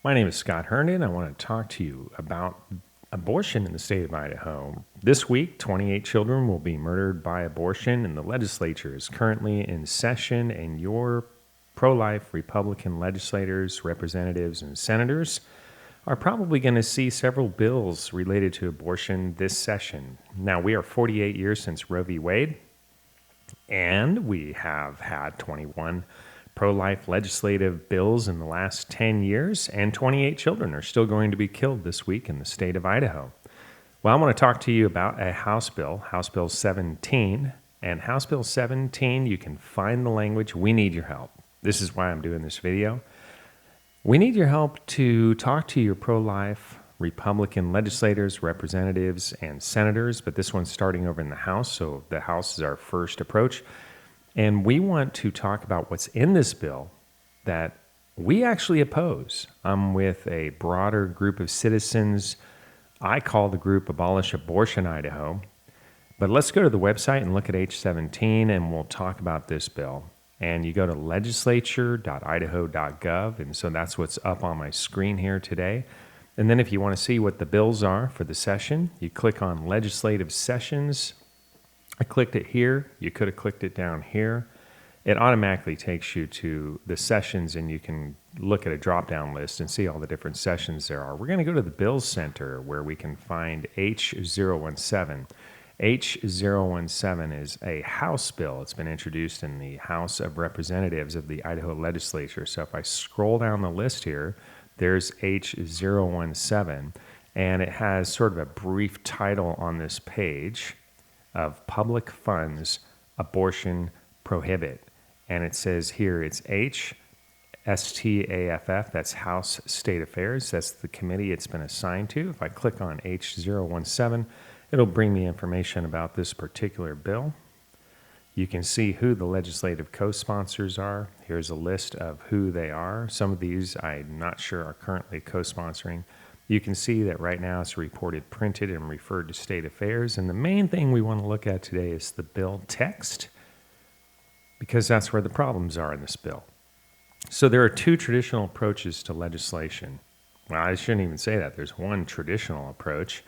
My name is Scott Herndon. I want to talk to you about abortion in the state of Idaho. This week, 28 children will be murdered by abortion, and the legislature is currently in session, and your pro-life Republican legislators, representatives, and senators are probably going to see several bills related to abortion this session. Now, we are 48 years since Roe v. Wade, and we have had 21 pro-life legislative bills in the last 10 years, and 28 children are still going to be killed this week in the state of Idaho. Well, I want to talk to you about a House Bill, House Bill 17, and House Bill 17, you can find the language, we need your help. This is why I'm doing this video. We need your help to talk to your pro-life Republican legislators, representatives, and senators, but this one's starting over in the House, so the House is our first approach. And we want to talk about what's in this bill that we actually oppose. I'm with a broader group of citizens. I call the group Abolish Abortion Idaho. But let's go to the website and look at H017, and we'll talk about this bill. And you go to legislature.idaho.gov, and so that's what's up on my screen here today. And then if you want to see what the bills are for the session, you click on Legislative Sessions. I clicked it here. You could have clicked it down here. It automatically takes you to the sessions, and you can look at a drop-down list and see all the different sessions there are. We're going to go to the Bills Center where we can find H017. H017 is a House bill. It's been introduced in the House of Representatives of the Idaho legislature. So if I scroll down the list here, there's H017, and it has sort of a brief title on this page of Public Funds Abortion Prohibit. And it says here it's HSTAFF, that's House State Affairs. That's the committee it's been assigned to. If I click on H017, it'll bring me information about this particular bill. You can see who the legislative co-sponsors are. Here's a list of who they are. Some of these I'm not sure are currently co-sponsoring. You can see that right now it's reported printed and referred to state affairs. And the main thing we want to look at today is the bill text, because that's where the problems are in this bill. So there are two traditional approaches to legislation. Well, I shouldn't even say that. There's one traditional approach,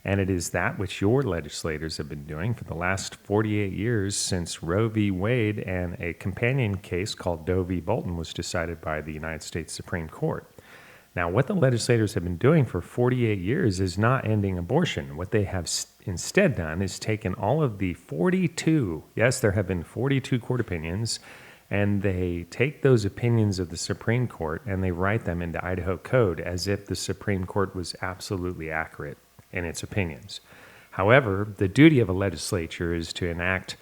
and it is that which your legislators have been doing for the last 48 years since Roe v. Wade and a companion case called Doe v. Bolton was decided by the United States Supreme Court. Now, what the legislators have been doing for 48 years is not ending abortion. What they have instead done is taken all of the 42, yes, there have been 42 court opinions, and they take those opinions of the Supreme Court and they write them into Idaho Code as if the Supreme Court was absolutely accurate in its opinions. However, the duty of a legislature is to enact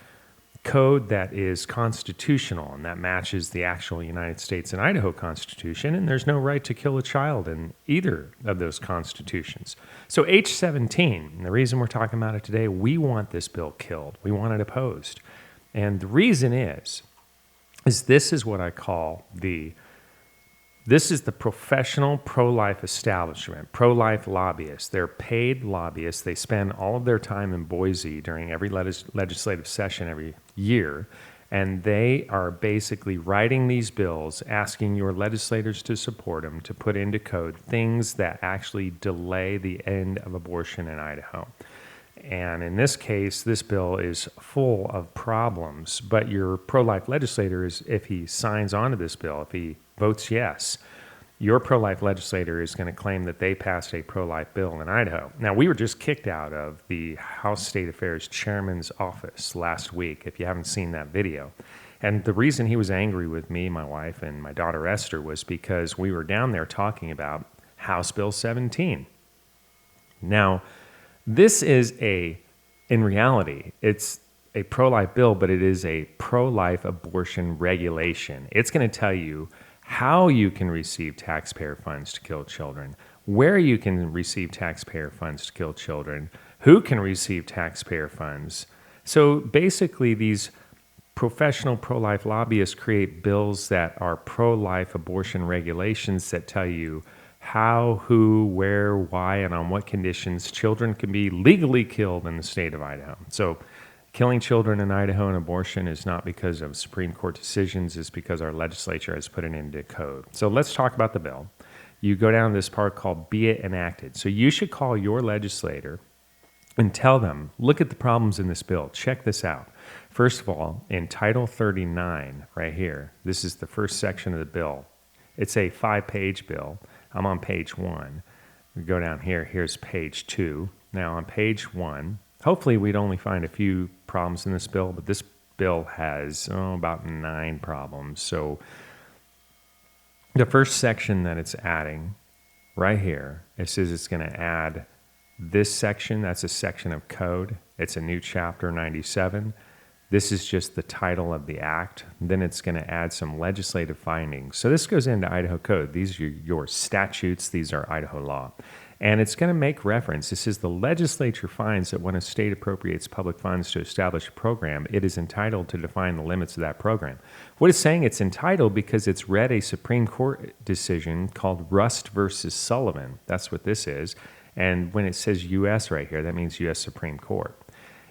code that is constitutional and that matches the actual United States and Idaho Constitution, and there's no right to kill a child in either of those constitutions. So H017, the reason we're talking about it today, we want this bill killed. We want it opposed. And the reason is this is what I call this is the professional pro-life establishment, pro-life lobbyists. They're paid lobbyists. They spend all of their time in Boise during every legislative session every year, and they are basically writing these bills, asking your legislators to support them, to put into code things that actually delay the end of abortion in Idaho. And in this case, this bill is full of problems, but your pro-life legislator is, if he signs on to this bill, if he votes yes, your pro-life legislator is going to claim that they passed a pro-life bill in Idaho. Now, we were just kicked out of the House State Affairs Chairman's office last week, if you haven't seen that video. And the reason he was angry with me, my wife, and my daughter Esther was because we were down there talking about House Bill 17. Now, this is in reality, it's a pro-life bill, but it is a pro-life abortion regulation. It's going to tell you how you can receive taxpayer funds to kill children, where you can receive taxpayer funds to kill children, who can receive taxpayer funds. So basically, these professional pro-life lobbyists create bills that are pro-life abortion regulations that tell you how, who, where, why, and on what conditions children can be legally killed in the state of Idaho. So killing children in Idaho and abortion is not because of Supreme Court decisions, it's because our legislature has put it into code. So let's talk about the bill. you go down to this part called Be It Enacted. So you should call your legislator and tell them, look at the problems in this bill. Check this out. First of all, in Title 39, right here, this is the first section of the bill. It's a 5-page bill. I'm on page 1. We go down here. Here's page 2. Now on page 1, hopefully we'd only find a few problems in this bill, but this bill has about 9 problems. So the first section that it's adding right here, it says it's going to add this section. That's a section of code. It's a new chapter 97. This is just the title of the act. Then it's going to add some legislative findings. So this goes into Idaho Code. These are your statutes. These are Idaho law. And it's going to make reference. It says the legislature finds that when a state appropriates public funds to establish a program, it is entitled to define the limits of that program. What it's saying, it's entitled because it's read a Supreme Court decision called Rust versus Sullivan. That's what this is. And when it says U.S. right here, that means U.S. Supreme Court.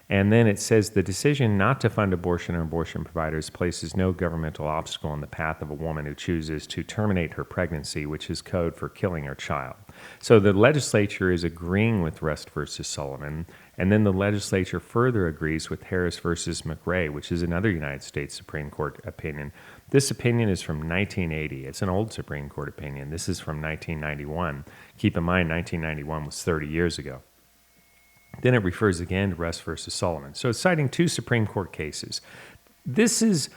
And then it says the decision not to fund abortion or abortion providers places no governmental obstacle in the path of a woman who chooses to terminate her pregnancy, which is code for killing her child. So the legislature is agreeing with Rust versus Sullivan, and then the legislature further agrees with Harris versus McRae, which is another United States Supreme Court opinion. This opinion is from 1980. It's an old Supreme Court opinion. This is from 1991. Keep in mind, 1991 was 30 years ago. Then it refers again to Rust versus Sullivan. So it's citing 2 Supreme Court cases. This is,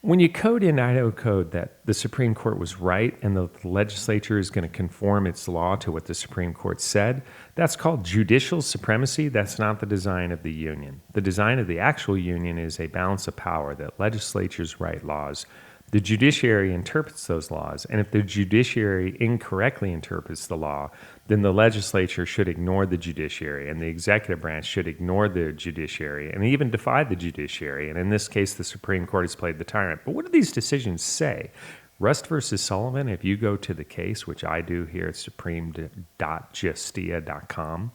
when you code in Idaho Code that the Supreme Court was right and the legislature is going to conform its law to what the Supreme Court said, that's called judicial supremacy. That's not the design of the union. The design of the actual union is a balance of power that legislatures write laws. The judiciary interprets those laws, and if the judiciary incorrectly interprets the law, then the legislature should ignore the judiciary, and the executive branch should ignore the judiciary, and even defy the judiciary. And in this case, the Supreme Court has played the tyrant. But what do these decisions say? Rust versus Sullivan, if you go to the case, which I do here at supreme.justia.com,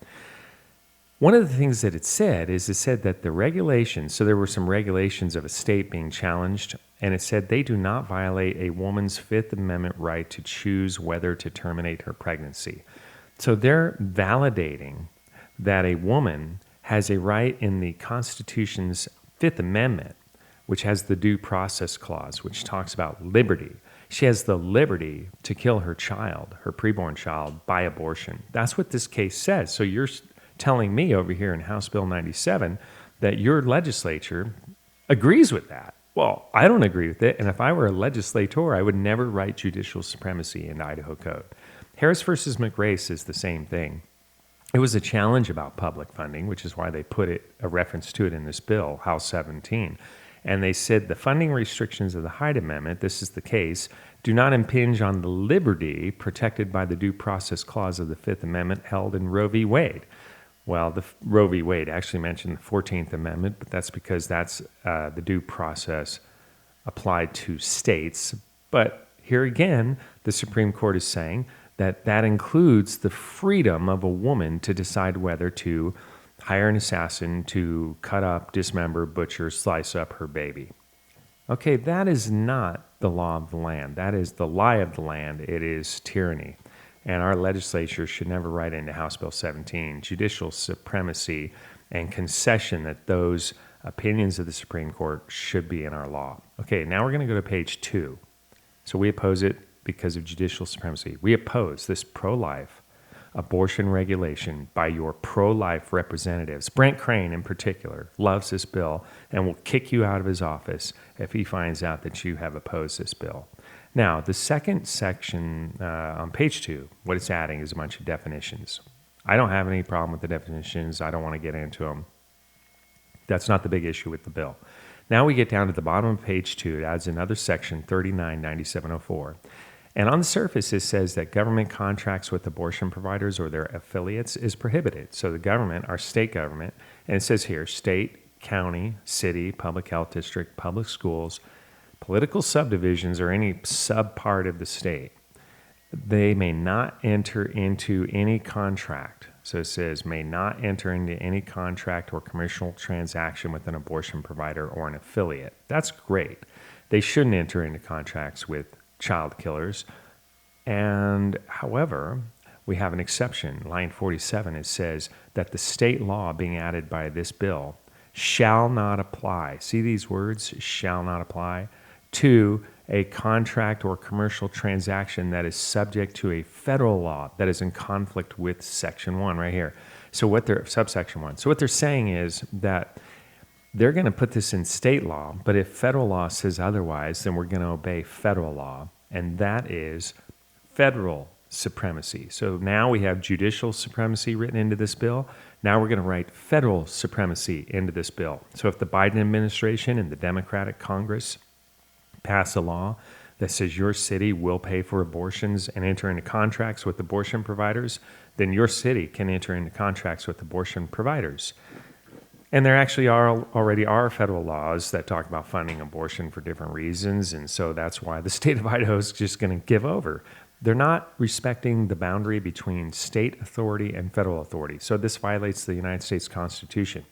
one of the things that it said that the regulations, so there were some regulations of a state being challenged, and it said they do not violate a woman's Fifth Amendment right to choose whether to terminate her pregnancy. So they're validating that a woman has a right in the Constitution's Fifth Amendment, which has the Due Process Clause, which talks about liberty. She has the liberty to kill her child, her preborn child, by abortion. That's what this case says. So you're telling me over here in House Bill 97 that your legislature agrees with that. Well, I don't agree with it, and if I were a legislator, I would never write judicial supremacy in Idaho Code. Harris versus McRae says the same thing. It was a challenge about public funding, which is why they put a reference to it in this bill, H017. And they said the funding restrictions of the Hyde Amendment, this is the case, do not impinge on the liberty protected by the Due Process Clause of the Fifth Amendment held in Roe v. Wade. Well, the Roe v. Wade actually mentioned the 14th Amendment, but that's because that's the due process applied to states. But here again, the Supreme Court is saying that that includes the freedom of a woman to decide whether to hire an assassin to cut up, dismember, butcher, slice up her baby. Okay, that is not the law of the land. That is the lie of the land. It is tyranny. And our legislature should never write into House Bill 17 judicial supremacy and concession that those opinions of the Supreme Court should be in our law. Okay, now we're going to go to page 2. So we oppose it because of judicial supremacy. We oppose this pro-life abortion regulation by your pro-life representatives. Brent Crane, in particular, loves this bill and will kick you out of his office if he finds out that you have opposed this bill. Now, the second section on page 2, what it's adding is a bunch of definitions. I don't have any problem with the definitions. I don't want to get into them. That's not the big issue with the bill. Now we get down to the bottom of page 2. It adds another section, 399704. And on the surface, it says that government contracts with abortion providers or their affiliates is prohibited. So the government, our state government, and it says here, state, county, city, public health district, public schools, political subdivisions, or any subpart of the state, they may not enter into any contract. So it says, may not enter into any contract or commercial transaction with an abortion provider or an affiliate. That's great. They shouldn't enter into contracts with child killers. And however, we have an exception. Line 47, it says that the state law being added by this bill shall not apply. See these words, shall not apply, to a contract or commercial transaction that is subject to a federal law that is in conflict with Section 1 right here. So what they're, subsection 1. So what they're saying is that they're going to put this in state law, but if federal law says otherwise, then we're going to obey federal law, and that is federal supremacy. So now we have judicial supremacy written into this bill. Now we're going to write federal supremacy into this bill. So if the Biden administration and the Democratic Congress pass a law that says your city will pay for abortions and enter into contracts with abortion providers, then your city can enter into contracts with abortion providers. And there actually already are federal laws that talk about funding abortion for different reasons, and so that's why the state of Idaho is just going to give over. They're not respecting the boundary between state authority and federal authority, so this violates the United States Constitution.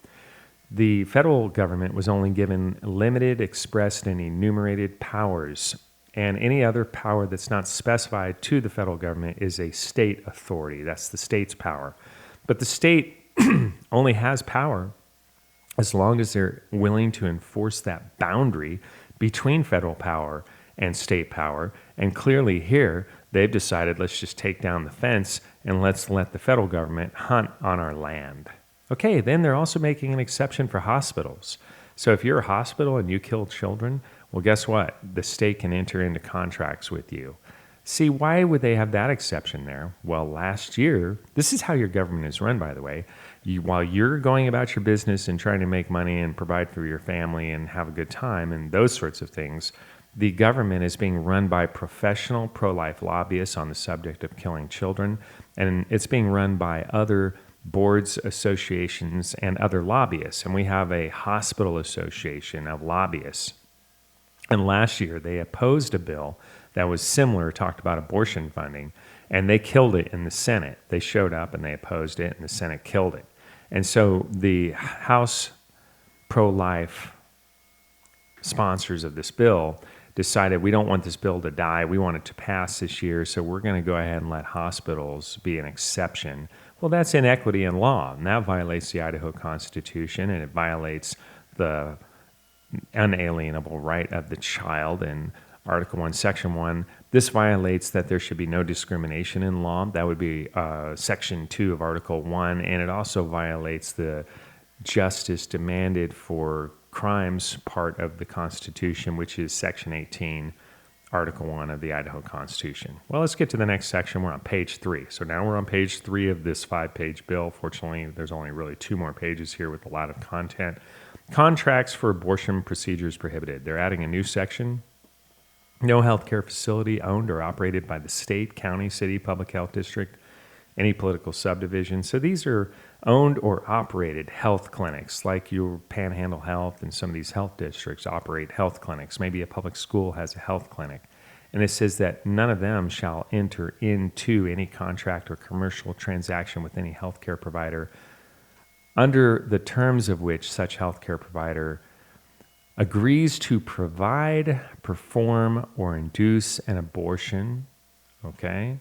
The federal government was only given limited, expressed, and enumerated powers, and any other power that's not specified to the federal government is a state authority. That's the state's power. But the state only has power as long as they're willing to enforce that boundary between federal power and state power. And clearly here, they've decided, let's just take down the fence and let's let the federal government hunt on our land. Okay, then they're also making an exception for hospitals. So if you're a hospital and you kill children, well, guess what? The state can enter into contracts with you. See, why would they have that exception there? Well, last year, this is how your government is run, by the way. While you're going about your business and trying to make money and provide for your family and have a good time and those sorts of things, the government is being run by professional pro-life lobbyists on the subject of killing children, and it's being run by other boards, associations, and other lobbyists. And we have a hospital association of lobbyists. And last year, they opposed a bill that was similar, talked about abortion funding, and they killed it in the Senate. They showed up and they opposed it, and the Senate killed it. And so the House pro-life sponsors of this bill decided we don't want this bill to die. We want it to pass this year, so we're going to go ahead and let hospitals be an exception. Well, that's inequity in law, and that violates the Idaho Constitution, and it violates the unalienable right of the child in Article 1, Section 1. This violates that there should be no discrimination in law. That would be Section 2 of Article 1, and it also violates the justice demanded for crimes part of the Constitution, which is Section 18, Article 1 of the Idaho Constitution. Well, let's get to the next section. We're on page 3. So now we're on page 3 of this 5-page bill. Fortunately, there's only really 2 more pages here with a lot of content. Contracts for abortion procedures prohibited. They're adding a new section. No healthcare facility owned or operated by the state, county, city, public health district, any political subdivision. So these are owned or operated health clinics, like your Panhandle Health and some of these health districts operate health clinics. Maybe a public school has a health clinic. And it says that none of them shall enter into any contract or commercial transaction with any healthcare provider under the terms of which such healthcare provider agrees to provide, perform, or induce an abortion, okay?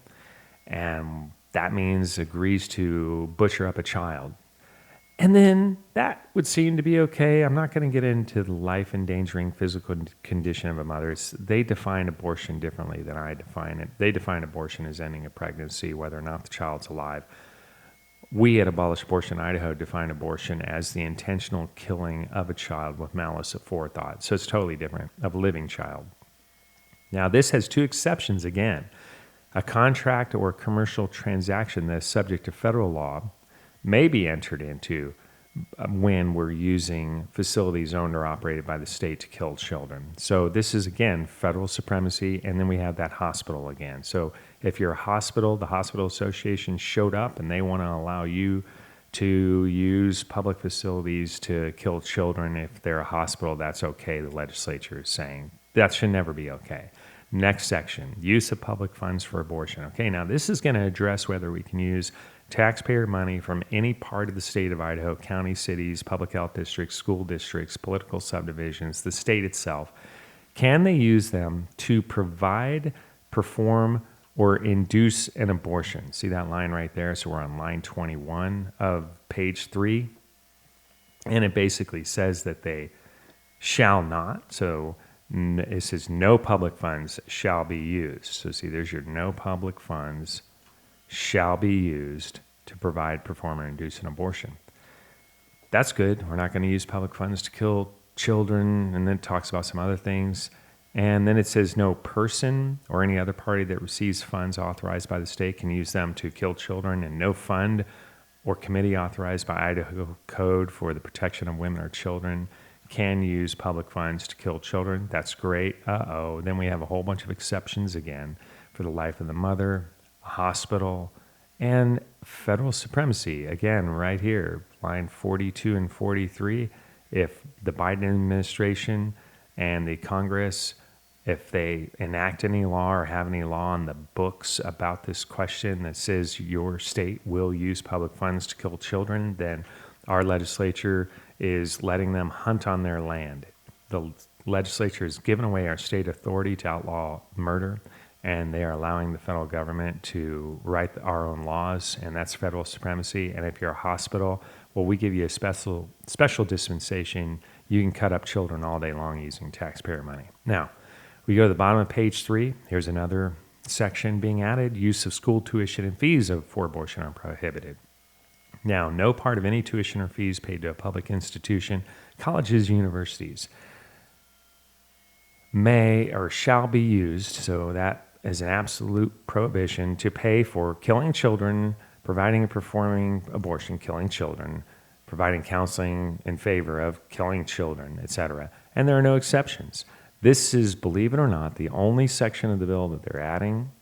And that means agrees to butcher up a child. And then that would seem to be okay. I'm not going to get into the life-endangering physical condition of a mother. They define abortion differently than I define it. They define abortion as ending a pregnancy, whether or not the child's alive. We at Abolish Abortion Idaho define abortion as the intentional killing of a child with malice aforethought. So it's totally different, of a living child. Now, this has 2 exceptions again. A contract or commercial transaction that is subject to federal law may be entered into when we're using facilities owned or operated by the state to kill children. So this is, again, federal supremacy, and then we have that hospital again. So if you're a hospital, the hospital association showed up and they want to allow you to use public facilities to kill children. If they're a hospital, that's okay, the legislature is saying. That should never be okay. Next section, use of public funds for abortion. Okay, now this is going to address whether we can use taxpayer money from any part of the state of Idaho, county, cities, public health districts, school districts, political subdivisions, the state itself. Can they use them to provide, perform, or induce an abortion. See that line right there? So we're on line 21 of page 3. And it basically says that they shall not. So it says no public funds shall be used. So see, there's your no public funds shall be used to provide, perform, or induce an abortion. That's good. We're not going to use public funds to kill children. And then it talks about some other things. And then it says no person or any other party that receives funds authorized by the state can use them to kill children, and no fund or committee authorized by Idaho Code for the protection of women or children can use public funds to kill children. That's great. Then we have a whole bunch of exceptions again for the life of the mother, a hospital, and federal supremacy. Again, right here, line 42 and 43. If the Biden administration and the Congress, if they enact any law or have any law on the books about this question that says your state will use public funds to kill children, then our legislature is letting them hunt on their land. The legislature has given away our state authority to outlaw murder, and they are allowing the federal government to write our own laws, and that's federal supremacy. And if you're a hospital, well, we give you a special dispensation. You can cut up children all day long using taxpayer money. Now, we go to the bottom of page 3. Here's another section being added. Use of school tuition and fees for abortion are prohibited. Now, no part of any tuition or fees paid to a public institution, colleges, universities, may or shall be used, so that is an absolute prohibition, to pay for killing children, providing and performing abortion, killing children, providing counseling in favor of killing children, etc. And there are no exceptions. This is, believe it or not, the only section of the bill that they're adding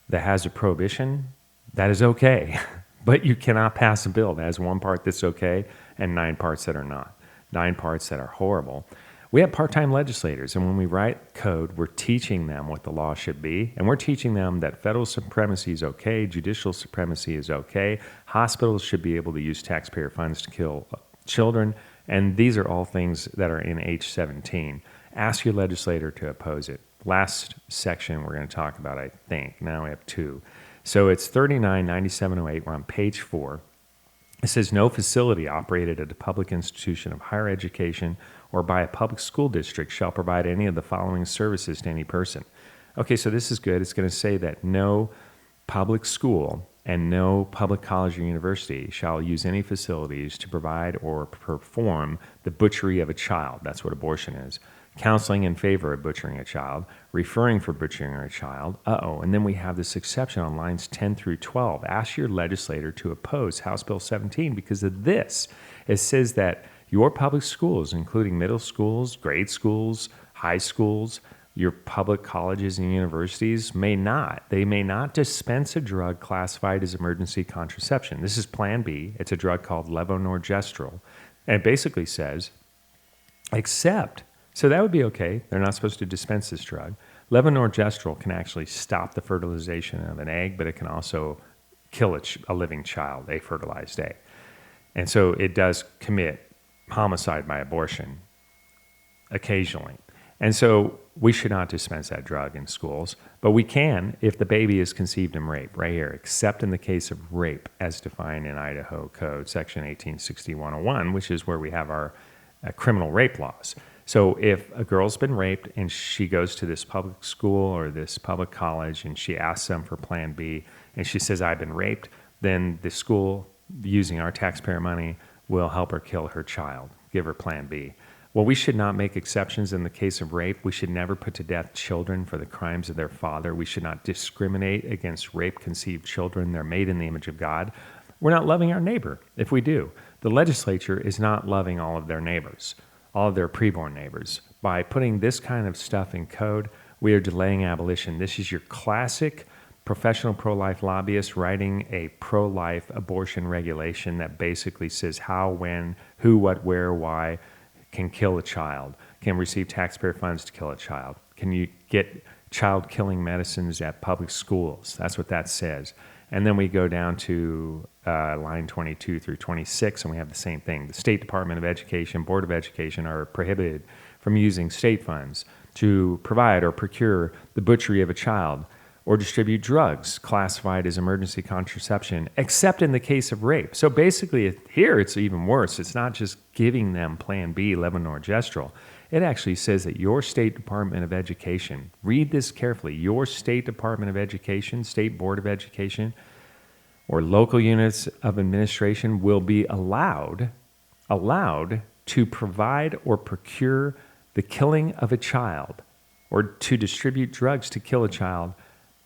that has a prohibition that is okay. But you cannot pass a bill that has one part that's okay and 9 parts that are not, 9 parts that are horrible. We have part-time legislators, and when we write code, we're teaching them what the law should be, and we're teaching them that federal supremacy is okay, judicial supremacy is okay, hospitals should be able to use taxpayer funds to kill children, and these are all things that are in H017. Ask your legislator to oppose it. Last section we're going to talk about, I think. Now we have 2. So it's 399708. We're on page 4. It says no facility operated at a public institution of higher education or by a public school district shall provide any of the following services to any person. Okay, so this is good. It's going to say that no public school and no public college or university shall use any facilities to provide or perform the butchery of a child. That's what abortion is. Counseling in favor of butchering a child, referring for butchering a child. And then we have this exception on lines 10 through 12. Ask your legislator to oppose House Bill 17 because of this. It says that your public schools, including middle schools, grade schools, high schools, your public colleges and universities may not dispense a drug classified as emergency contraception. This is Plan B. It's a drug called levonorgestrel. And it basically says, so that would be okay. They're not supposed to dispense this drug. Levonorgestrel can actually stop the fertilization of an egg, but it can also kill a living child, a fertilized egg. And so it does commit homicide by abortion occasionally. And so we should not dispense that drug in schools, but we can if the baby is conceived in rape, right here, except in the case of rape as defined in Idaho Code, section 1860-101, which is where we have our criminal rape laws. So if a girl's been raped and she goes to this public school or this public college and she asks them for Plan B and she says, I've been raped, then the school, using our taxpayer money, will help her kill her child, give her Plan B. Well, we should not make exceptions in the case of rape. We should never put to death children for the crimes of their father. We should not discriminate against rape-conceived children. They're made in the image of God. We're not loving our neighbor if we do. The legislature is not loving all of their neighbors, all of their preborn neighbors. By putting this kind of stuff in code, we are delaying abolition. This is your classic professional pro-life lobbyist writing a pro-life abortion regulation that basically says how, when, who, what, where, why can kill a child, can receive taxpayer funds to kill a child. Can you get child-killing medicines at public schools? That's what that says. And then we go down to line 22 through 26, and we have the same thing. The State Department of Education, Board of Education are prohibited from using state funds to provide or procure the butchery of a child or distribute drugs classified as emergency contraception, except in the case of rape. So basically, here it's even worse. It's not just giving them Plan B, levonorgestrel. It actually says that your state Department of Education, read this carefully, your state Department of Education, state Board of Education, or local units of administration will be allowed to provide or procure the killing of a child or to distribute drugs to kill a child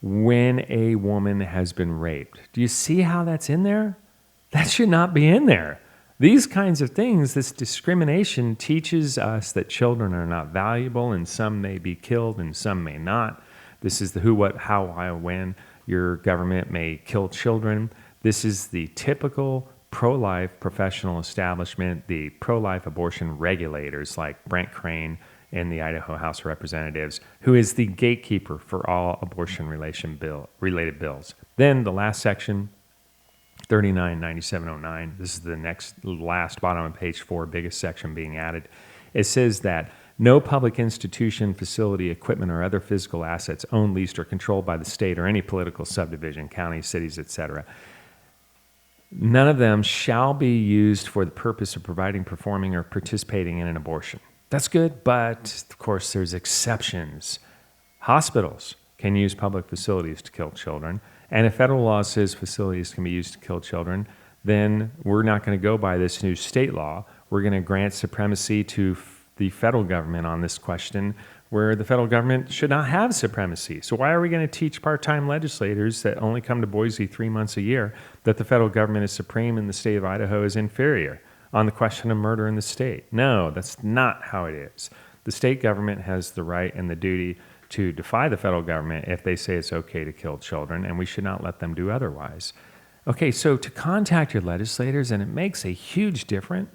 when a woman has been raped. Do you see how that's in there? That should not be in there. These kinds of things, this discrimination teaches us that children are not valuable and some may be killed and some may not. This is the who, what, how, why, when your government may kill children. This is the typical pro-life professional establishment, the pro-life abortion regulators like Brent Crane in the Idaho House of Representatives, who is the gatekeeper for all abortion-related bills. Then the last section, 399709, this is the last bottom of page 4, biggest section being added. It says that no public institution, facility, equipment, or other physical assets owned, leased, or controlled by the state or any political subdivision, counties, cities, etc., none of them shall be used for the purpose of providing, performing, or participating in an abortion. That's good, but of course there's exceptions. Hospitals can use public facilities to kill children, and if federal law says facilities can be used to kill children, then we're not going to go by this new state law. We're going to grant supremacy to the federal government on this question, where the federal government should not have supremacy. So why are we going to teach part-time legislators that only come to Boise 3 months a year that the federal government is supreme and the state of Idaho is inferior on the question of murder in the state? No, that's not how it is. The state government has the right and the duty to defy the federal government if they say it's okay to kill children, and we should not let them do otherwise. Okay, so to contact your legislators, and it makes a huge difference,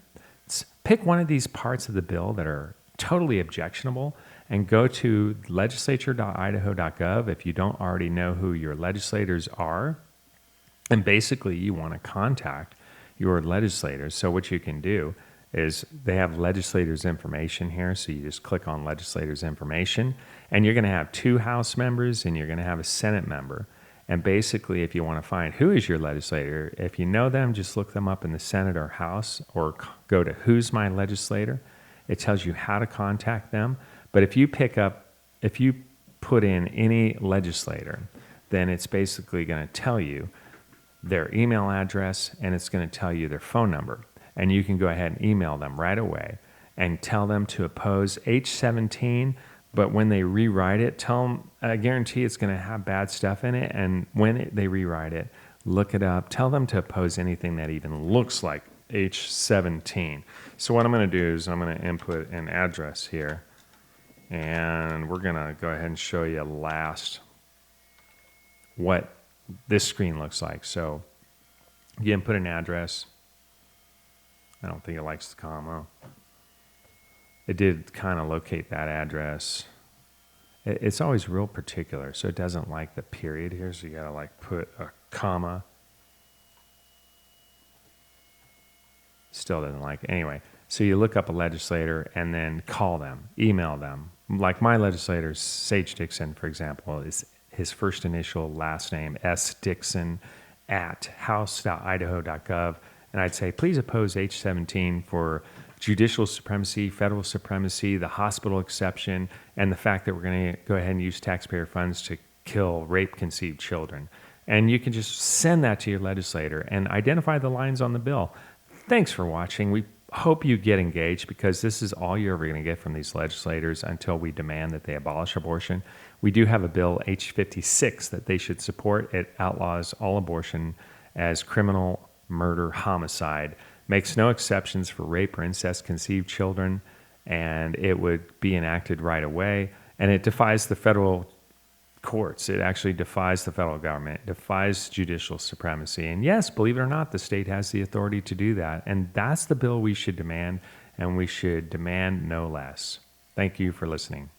pick one of these parts of the bill that are totally objectionable and go to legislature.idaho.gov if you don't already know who your legislators are. And basically, you want to contact your legislators. So what you can do is they have legislators information here. So you just click on legislators information, and you're going to have 2 House members and you're going to have a Senate member. And basically, if you want to find who is your legislator, if you know them, just look them up in the Senate or House, or go to Who's My Legislator. It tells you how to contact them. But if you put in any legislator, then it's basically going to tell you their email address and it's going to tell you their phone number. And you can go ahead and email them right away and tell them to oppose H017. But when they rewrite it, tell them, I guarantee it's going to have bad stuff in it. And when they rewrite it, look it up. Tell them to oppose anything that even looks like H017. So what I'm going to do is I'm going to input an address here. And we're going to go ahead and show you last what this screen looks like. So you input an address. I don't think it likes the comma. It did kind of locate that address. It's always real particular, so it doesn't like the period here, so you got to like put a comma. Still doesn't like it. Anyway, so you look up a legislator and then call them, email them. Like my legislator, Sage Dixon, for example, is his first initial, last name, S. Dixon, at house.idaho.gov. And I'd say, please oppose H017 for judicial supremacy, federal supremacy, the hospital exception, and the fact that we're going to go ahead and use taxpayer funds to kill rape-conceived children. And you can just send that to your legislator and identify the lines on the bill. Thanks for watching. We hope you get engaged, because this is all you're ever going to get from these legislators until we demand that they abolish abortion. We do have a bill, H56, that they should support. It outlaws all abortion as criminal, murder, homicide, makes no exceptions for rape or incest conceived children, and it would be enacted right away. And it defies the federal courts. It actually defies the federal government, defies judicial supremacy. And yes, believe it or not, the state has the authority to do that. And that's the bill we should demand, and we should demand no less. Thank you for listening.